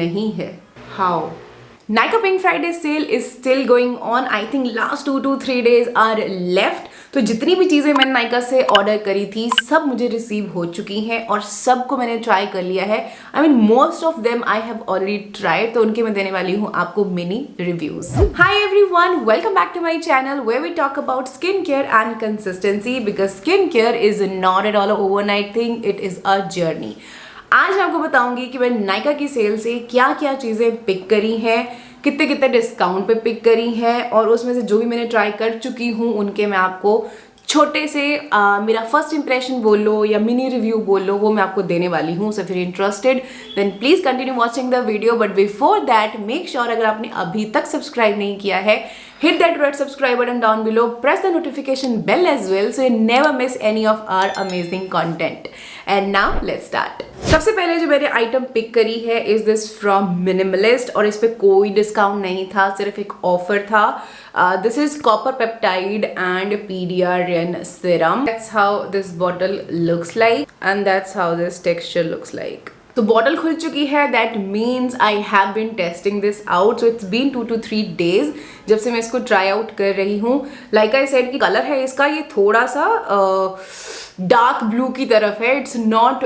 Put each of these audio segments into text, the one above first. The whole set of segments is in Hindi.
नहीं है। How? Nykaa Pink Friday sale is still going on. I think last 2 to 3 days are left. तो जितनी भी चीज़ें मैंने नायका से ऑर्डर करी थी सब मुझे रिसीव हो चुकी हैं और सबको मैंने ट्राई कर लिया है। I mean most of them I have already tried, तो उनके मैं देने वाली हूँ आपको mini reviews. Hi everyone, welcome back to my channel where we talk about skin care and consistency, because skin care is not at all overnight thing, it is a journey. आज मैं आपको बताऊंगी कि मैंने नायका की सेल से क्या क्या चीज़ें पिक करी हैं, कितने कितने डिस्काउंट पे पिक करी हैं, और उसमें से जो भी मैंने ट्राई कर चुकी हूँ उनके मैं आपको छोटे से मेरा फर्स्ट इंप्रेशन बोल लो या मिनी रिव्यू बोल लो, वो मैं आपको देने वाली हूँ। सो फिर interested then please continue watching the video, but before that make sure अगर आपने अभी तक सब्सक्राइब नहीं किया है, hit that red subscribe button down below, press the notification bell as well so you never miss any of our amazing content. And now let's start. सबसे पहले जो मैंने आइटम पिक करी है इज दिस फ्रॉम मिनिमलिस्ट, और इस पे कोई डिस्काउंट नहीं था, सिर्फ एक ऑफर था। This is copper peptide and pediarin serum. That's how this bottle looks like and that's how this texture looks like. तो बॉटल खुल चुकी है, that means I have been testing this out. So it's been 2 to 3 days जब से मैं इसको ट्राई आउट कर रही हूँ। लाइक आई सेड कि कलर है इसका ये थोड़ा सा डार्क ब्लू की तरफ है। इट्स नॉट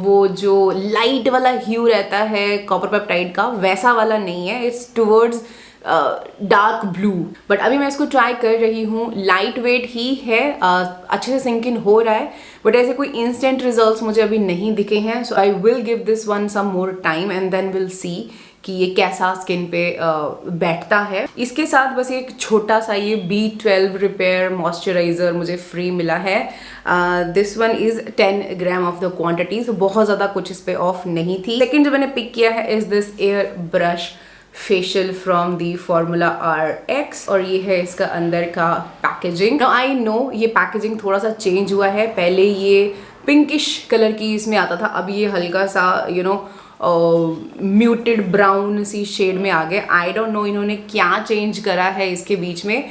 वो जो लाइट वाला ह्यू रहता है कॉपर पेप्टाइड का, वैसा वाला नहीं है। It's towards dark blue. But अभी मैं इसको ट्राई कर रही हूँ, लाइट वेट ही है, अच्छे से सिंक इन हो रहा है, बट ऐसे कोई इंस्टेंट रिजल्ट्स मुझे अभी नहीं दिखे हैं। So I will give this one some more time and then will see कि ये कैसा स्किन पे बैठता है। इसके साथ बस एक छोटा सा ये B12 रिपेयर मॉइस्चराइजर मुझे फ्री मिला है। This one is 10 gram of the quantity, तो बहुत ज़्यादा कुछ इस पे ऑफ नहीं थी। सेकेंड जो मैंने पिक किया है is this air brush facial from the formula RX, और ये है इसका अंदर का पैकेजिंग। आई नो ये पैकेजिंग थोड़ा सा चेंज हुआ है, पहले ये पिंकिश कलर की इसमें आता था, अब ये हल्का सा म्यूटेड ब्राउन सी शेड में आ गए। आई डोंट नो इन्होंने क्या चेंज करा है इसके बीच में।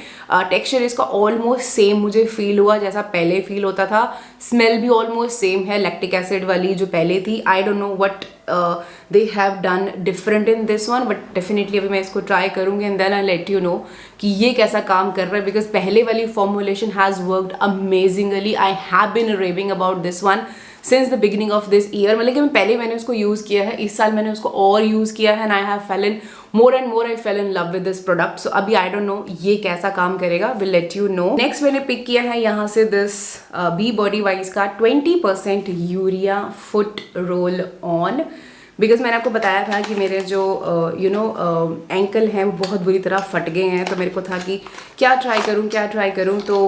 टेक्सचर इसका ऑलमोस्ट सेम मुझे फील हुआ जैसा पहले फील होता था। स्मेल भी ऑलमोस्ट सेम है, लैक्टिक एसिड वाली जो पहले थी। I don't know what they have done different in this one, but definitely अभी मैं इसको ट्राई करूँगी and then I let you know कि ये कैसा काम कर रहा है, बिकॉज पहले वाली formulation has worked amazingly. I have bin raving about this one since the beginning of this year. मतलब कि पहले मैंने उसको यूज़ किया है, इस साल मैंने उसको और यूज़ किया है and I have fell in more and more, I fell in love with this product. So अभी आई डोंट नो ये कैसा काम करेगा, will let you know. Next मैंने पिक किया है यहाँ से दिस बी बॉडी वाइज का 20% urea foot roll on, because मैंने आपको बताया था कि मेरे जो एंकल हैं वो बहुत बुरी तरह फट गए हैं, तो मेरे को था कि क्या ट्राई करूँ। तो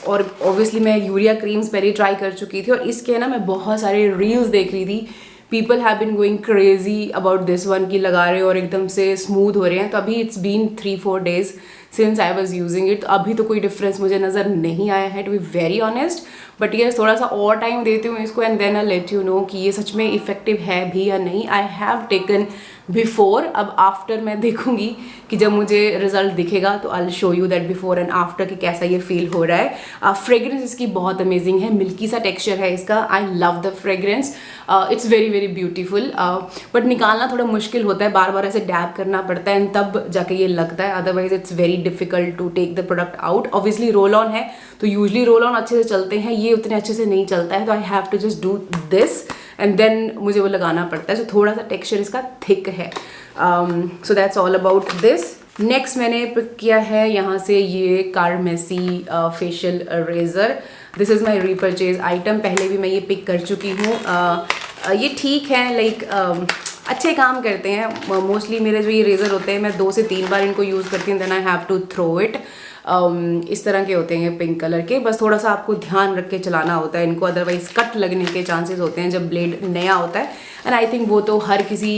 और ऑब्वियसली मैं यूरिया क्रीम्स पहले ट्राई कर चुकी थी, और इसके ना मैं बहुत सारे रील्स देख रही थी। People have been going crazy about this one की लगा रहे हो और एकदम से स्मूथ हो रहे हैं। तो अभी it's been 3-4 days since I was using it, तो अभी तो कोई डिफरेंस मुझे नज़र नहीं आया है to be very honest. But ये थोड़ा सा और टाइम देती हूँ इसको and then I let you know कि ये सच में इफेक्टिव है भी या नहीं। आई हैव टेकन बिफोर, अब आफ्टर मैं देखूंगी कि जब मुझे रिजल्ट दिखेगा तो I show you that before and after कि कैसा ये फील हो रहा है। फ्रेग्रेंस इसकी बहुत अमेजिंग है, मिल्की सा टेक्सचर है इसका। I love the fragrance, it's very very beautiful, but निकालना थोड़ा मुश्किल होता है, बार बार ऐसे डैब करना पड़ता है तब जाके ये लगता है, otherwise it's very difficult to take the product out. Obviously roll on है तो यूजली रोल ऑन अच्छे से चलते हैं, ये उतने अच्छे से नहीं चलता है, तो I have to just do this and then मुझे वो लगाना पड़ता है। सो थोड़ा सा टेक्सचर इसका थिक है। So that's all about this. Next मैंने पिक किया है यहाँ से ये Carmesi facial razor. This is my repurchase item, पहले भी मैं ये पिक कर चुकी हूँ। ये ठीक है, लाइक अच्छे काम करते हैं। मोस्टली मेरे जो ये रेज़र होते हैं मैं 2 से 3 बार इनको यूज़ करती हूँ, then I have to throw it. इस तरह के होते हैं पिंक कलर के, बस थोड़ा सा आपको ध्यान रख के चलाना होता है इनको, अदरवाइज कट लगने के चांसेस होते हैं जब ब्लेड नया होता है। एंड आई थिंक वो तो हर किसी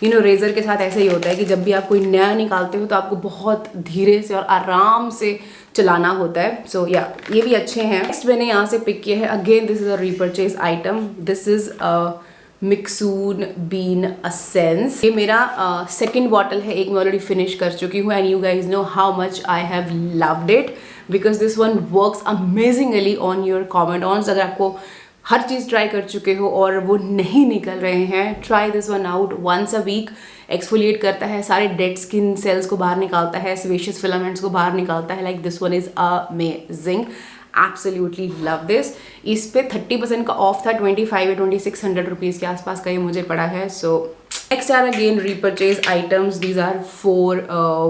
रेज़र के साथ ऐसा ही होता है कि जब भी आप कोई नया निकालते हो तो आपको बहुत धीरे से और आराम से चलाना होता है। सो या ये भी अच्छे हैं। नेक्स्ट मैंने यहाँ से पिक किया है, again this is a repurchase item. This is Mixsoon bean essence. ये मेरा सेकंड बॉटल है, एक मैं ऑलरेडी फिनिश कर चुकी हूँ and you guys know how much I have loved it because this one works amazingly on your comedones. अगर आपको हर चीज़ ट्राई कर चुके हो और वो नहीं निकल रहे हैं, try this one out. Once a week exfoliate करता है, सारे डेड स्किन सेल्स को बाहर निकालता है, सेबेशियस फिलामेंट्स को बाहर निकालता है। Like this one is amazing, absolutely love this. इस पे 30% का ऑफ था, 25 या 2600 रुपीज़ के आसपास का ये मुझे पड़ा है। सो next are again repurchase items. These are 4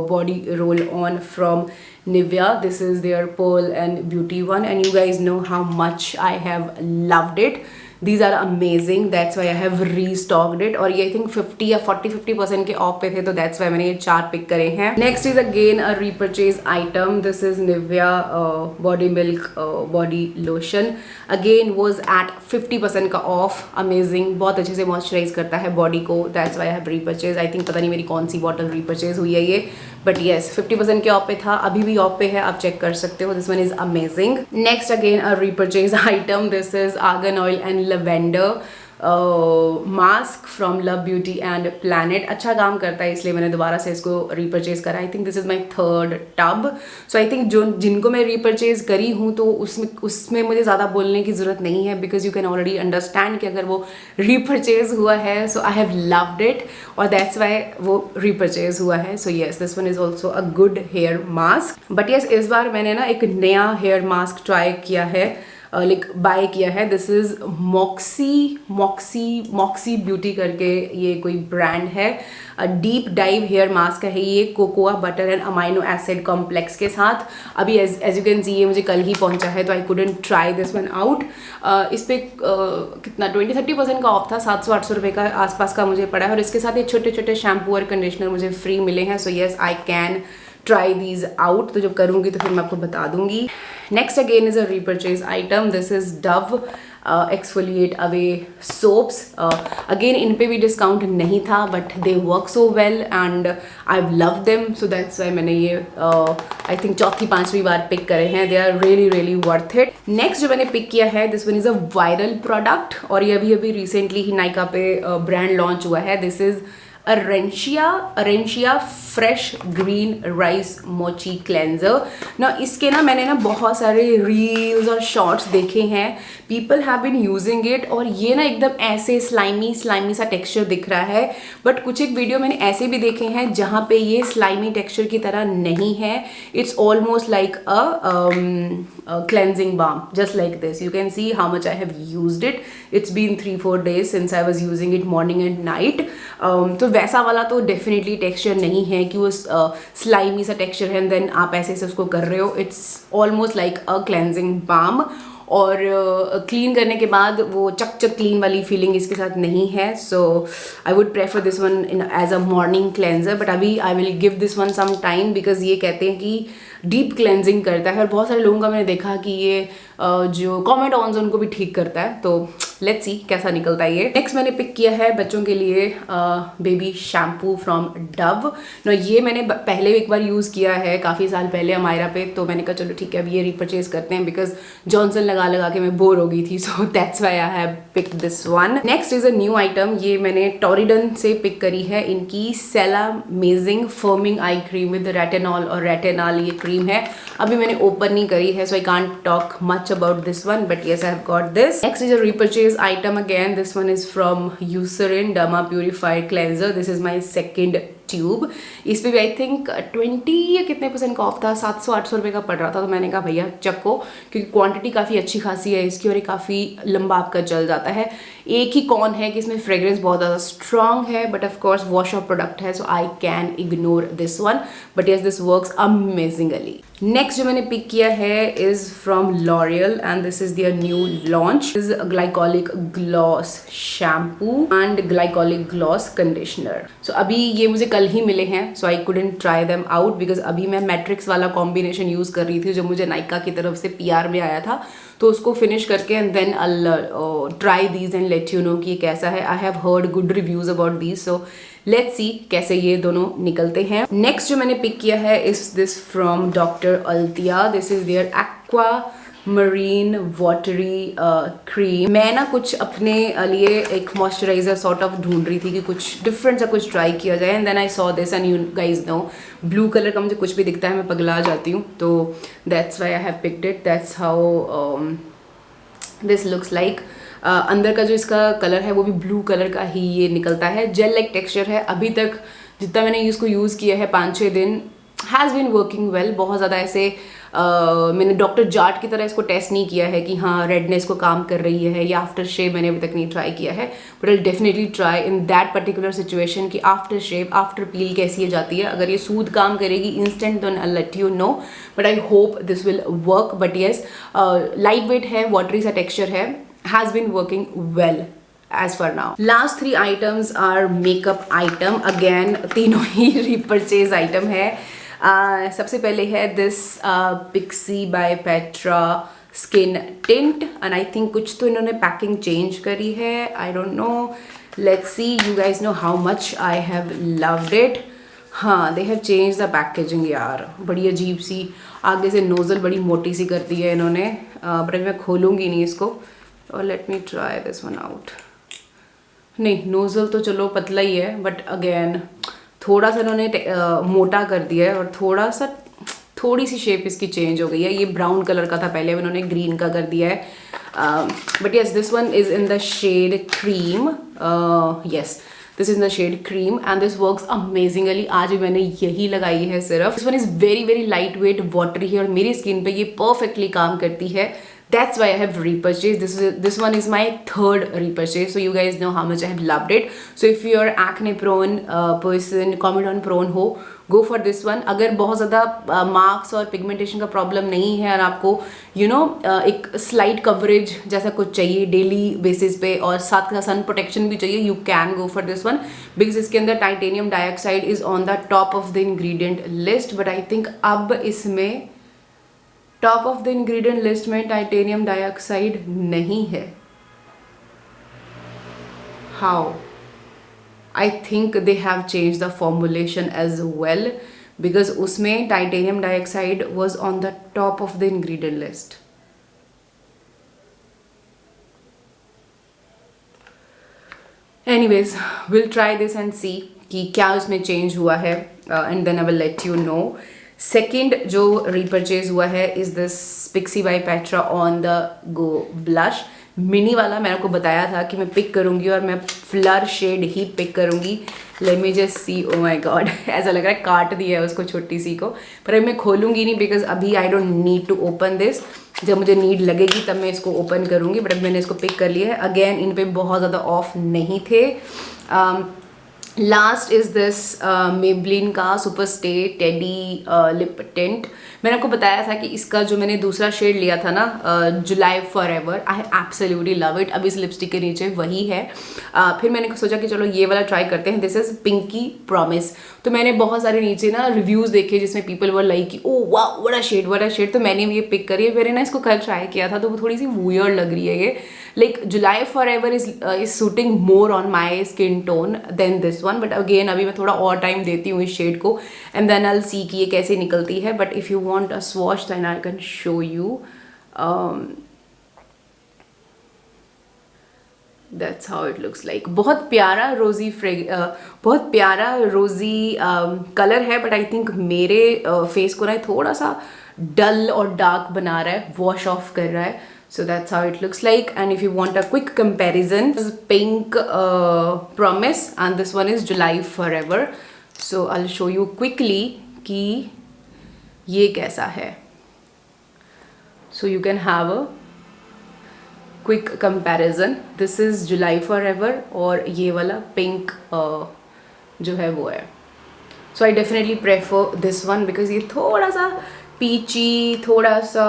body roll on from Nivea. This is their Pearl and Beauty one, and you guys know how much I have loved it. These are amazing. That's why I have restocked it. और ये I think 50 या 40-50% के ऑफ पे थे, तो that's why मैंने ये 4 पिक करे हैं. Next is again a repurchase item. This is Nivea Body Milk Body Lotion. Again was at 50% का ऑफ. Amazing. बहुत अच्छे से मॉइस्चराइज करता है बॉडी को. That's why I have repurchased. I think पता नहीं मेरी कौन सी बॉटल repurchase हुई है ये, बट येस 50% के ऑफ पे था, अभी भी ऑफ पे है, आप चेक कर सकते हो. This one is amazing. Next again a repurchase item. This is argan oil and lavender mask from love beauty and planet. अच्छा काम करता है, इसलिए मैंने दोबारा से इसको रीपरचेज करा. I think this is my 3rd tub. So I think जो जिनको मैं रीपरचेज करी हूँ तो उसमें मुझे ज़्यादा बोलने की ज़रूरत नहीं है, because you can already understand कि अगर वो रीपरचेज हुआ है so I have loved it, और दैट्स वाई वो रीपरचेज हुआ है. So yes this one is also a good hair mask. But yes इस बार मैंने ना एक नया हेयर मास्क ट्राई किया है, लाइक बाय किया है. दिस इज मॉक्सी ब्यूटी करके ये कोई ब्रांड है. डीप डाइव हेयर मास्क है ये, cocoa butter and amino acid complex के साथ. अभी एज यू कैन सी ये मुझे कल ही पहुंचा है, तो आई couldn't try this one out. इस पे कितना 20-30% का ऑफ था, 700-800 रुपये का आसपास का मुझे पड़ा है, और इसके साथ ये छोटे छोटे शैम्पू और कंडीशनर मुझे फ्री मिले हैं. So yes I can try these out. तो जब करूँगी तो फिर मैं आपको बता दूंगी. Next again is a repurchase item. This is Dove exfoliate away soaps. Again इन पे भी डिस्काउंट नहीं था, but they work so well and I love them. So that's why मैंने ये आई थिंक 4th-5वीं बार पिक करे हैं. They are really really worth it. Next जो मैंने पिक किया है, this one is a viral product, और ये अभी रिसेंटली ही नाइका पे ब्रांड लॉन्च हुआ है. This is Arencia fresh green rice mochi cleanser. ना इसके ना मैंने ना बहुत सारे रील्स और शॉर्ट्स देखे हैं, people have been using it, और ये ना एकदम ऐसे स्लाइमी सा टेक्सचर दिख रहा है. बट कुछ एक वीडियो मैंने ऐसे भी देखे हैं जहाँ पे ये स्लाइमी टेक्सचर की तरह नहीं है. It's almost like a cleansing balm, just like this. You can see how much I have used it. It's been 3-4 days since I was using it morning and night. तो वैसा वाला तो डेफिनेटली टेक्सचर नहीं है कि वो स्लाइमी सा टेक्सचर है एंड देन आप ऐसे से उसको कर रहे हो. It's almost like a cleansing balm, और क्लीन करने के बाद वो चक क्लीन वाली फीलिंग इसके साथ नहीं है. So I would prefer this one in as a morning cleanser, but अभी I will give this one some time, because ये कहते हैं कि डीप क्लेंजिंग करता है, और बहुत सारे लोगों का मैंने देखा कि ये जो कॉमेट ऑन उनको भी ठीक करता है. तो लेट्स सी कैसा निकलता है ये. नेक्स्ट मैंने पिक किया है बच्चों के लिए baby shampoo from Dove. No ये मैंने पहले एक बार यूज़ किया है काफ़ी साल पहले अमायरा पे, तो मैंने कहा चलो ठीक है अब ये रिपरचेज करते हैं, बिकॉज जॉनसन लगा के मैं बोर हो गई थी. So that's why I have picked this one. Next is a new item. ये मैंने टॉरिडन से पिक करी है. इनकी Cellmazing firming eye cream with retinol और रेटिनॉल ये क्रीम है. अभी मैंने ओपन नहीं करी है, so I can't talk much about this one, but yes I have got this. Next is a repurchase item again. This one is from Eucerin Derma Purified Cleanser. This is my second tube. इस पे भी आई थिंक 20 या कितने % का ऑफ था, 700-800 रुपये का पड़ रहा था. तो मैंने कहा भैया चक्को, क्योंकि क्वांटिटी काफ़ी अच्छी खासी है इसकी, और ये काफ़ी लंबा आपका चल जाता है. एक ही कौन है कि इसमें फ्रेग्रेंस बहुत ज़्यादा स्ट्रॉन्ग है, but of course wash off product है, so I can ignore this one, but yes this works amazingly. Next जो मैंने पिक किया है is from L'Oreal, and this is their new launch. Is glycolic gloss shampoo and glycolic gloss conditioner. So अभी ये मुझे कल ही मिले हैं, so I couldn't try them out, because अभी मैं मैट्रिक्स वाला कॉम्बिनेशन यूज़ कर रही थी जो मुझे नाइका की तरफ से PR में आया था. तो उसको फिनिश करके and then I try these and let you know कि ये कैसा है. I have heard good reviews about these, so let's see कैसे ये दोनों निकलते हैं. नेक्स्ट जो मैंने पिक किया है is this from doctor Althea. This is their aqua marine watery cream. मैं ना कुछ अपने लिए एक मॉइस्चराइजर सॉर्ट ऑफ ढूंढ रही थी कि कुछ डिफरेंट सा कुछ ट्राई किया जाए, and then I saw this, and you guys know blue colour का मुझे कुछ भी दिखता है मैं पगला जाती हूँ. तो that's why I have picked it. That's how this looks like. अंदर का जो इसका कलर है वो भी ब्लू कलर का ही ये निकलता है। जेल लाइक टेक्सचर है। अभी तक जितना मैंने इसको यूज़ किया है 5-6 दिन, हैज़ बीन वर्किंग वेल। बहुत ज़्यादा ऐसे मैंने डॉक्टर जाट की तरह इसको टेस्ट नहीं किया है कि हाँ रेडनेस को काम कर रही है, या आफ्टर शेव मैंने अभी तक नहीं ट्राई किया है, but I definitely try in that particular situation कि आफ्टर शेव, आफ्टर पील कैसी ये जाती है। अगर ये सूद काम करेगी इंस्टेंट तो I let you know, but I hope this will work. But yes, light weight है, वाटरी सा टेक्स्चर है, has been working well as for now. Last 3 items are makeup item. Again तीनों ही repurchase item है। सबसे पहले है this Pixi by Petra skin tint and I think कुछ तो इन्होंने पैकिंग चेंज करी है, I don't know, let's see, you guys know how much I have loved it. हाँ, they have changed the packaging यार, बड़ी अजीब सी, आगे से नोज़ल बड़ी मोटी सी कर दी है इन्होंने, बट मैं खोलूँगी नहीं इसको। और let me try this one out. नहीं, नोज़ल तो चलो पतला ही है, बट अगेन थोड़ा सा इन्होंने मोटा कर दिया है और थोड़ी सी शेप इसकी चेंज हो गई है। ये ब्राउन कलर का था पहले, अब इन्होंने ग्रीन का कर दिया है। But yes, this one is in the shade cream. Yes, this is the shade cream and this works amazingly. आज भी मैंने यही लगाई है सिर्फ। This one is very very light weight, watery है और मेरी स्किन पे ये परफेक्टली काम करती है। That's why I have repurchased. This one is my 3rd repurchase. So you guys know how much I have loved it. So if you're acne prone person, comedone prone हो, go for this one. अगर बहुत ज़्यादा मार्क्स और पिगमेंटेशन का प्रॉब्लम नहीं है और आपको एक स्लाइट कवरेज जैसा कुछ चाहिए डेली बेसिस पे और साथ का सन प्रोटेक्शन भी चाहिए, you can go for this one because इसके अंदर titanium dioxide is on the top of the ingredient list. But I think अब इसमें top of the ingredient list में टाइटेनियम डाइऑक्साइड नहीं है। How? I think they have change the formulation as well because उसमें titanium dioxide was on the top of the ingredient list. Anyways, will try this and see कि क्या उसमें चेंज हुआ है and then I will let you know. Second जो रीपरचेज हुआ है is this Pixi by Petra on the go blush mini वाला। मैंने आपको बताया था कि मैं पिक करूँगी और मैं फ्लर शेड ही पिक करूँगी। Let me just see, oh my God, ऐसा लग रहा है काट दिया है उसको छोटी सी को, पर अब मैं खोलूँगी नहीं बिकॉज अभी I don't need to open this. जब मुझे नीड लगेगी तब मैं इसको ओपन करूँगी, बट अब मैंने इसको पिक कर लिया है। अगेन इन पे बहुत ज़्यादा ऑफ नहीं थे। लास्ट इज दिस मेबलिन का super stay teddy lip tint. मैंने आपको बताया था कि इसका जो मैंने दूसरा शेड लिया था ना, July forever, I absolutely love it. अब इस लिपस्टिक के नीचे वही है। फिर मैंने सोचा कि चलो ये वाला ट्राई करते हैं। This is pinky promise. तो मैंने बहुत सारे नीचे ना रिव्यूज़ देखे जिसमें पीपल वर लाइक कि ओ वाह व्हाट अ शेड, तो मैंने ये पिक करी है। मैंने ना इसको कल ट्राई किया था तो वो थोड़ी सी वियर्ड लग रही है ये। Like July forever is suiting more on my skin tone than this one, but again अभी मैं थोड़ा और टाइम देती हूँ इस शेड को एंड देन आई सी कि ये कैसे निकलती है। But if you want a swatch then I can show you. That's how it looks like. बहुत प्यारा रोजी बहुत प्यारा रोजी कलर है, बट आई थिंक मेरे फेस को ना थोड़ा सा डल और डार्क बना रहा है, वॉश ऑफ कर रहा है। So that's how it looks like. And if you want a quick comparison, this is Pink Promise and this one is July Forever. So I'll show you quickly कि ये कैसा है. So you can have a quick comparison. This is July Forever और ये वाला Pink जो है वो है. So I definitely prefer this one because ये थोड़ा सा peachy, थोड़ा सा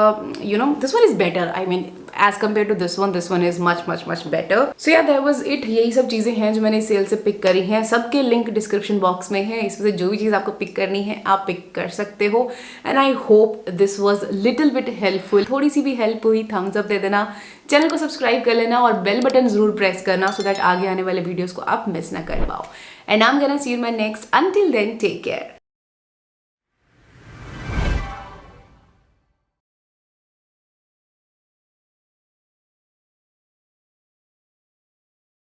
this one is better. I mean as compared to this one is much better. So yeah, that was it. यही सब चीज़ें हैं जो मैंने सेल से पिक करी हैं। सबके लिंक डिस्क्रिप्शन बॉक्स में है। इसमें से जो भी चीज़ आपको पिक करनी है आप पिक कर सकते हो। And I hope this was little bit helpful. थोड़ी सी भी हेल्प हुई थम्स अप दे देना, चैनल को सब्सक्राइब कर लेना और बेल बटन जरूर प्रेस करना सो दैट आगे आने वाले वीडियोज़ को आप मिस ना कर पाओ। And I am gonna see you in my next. Until then take care.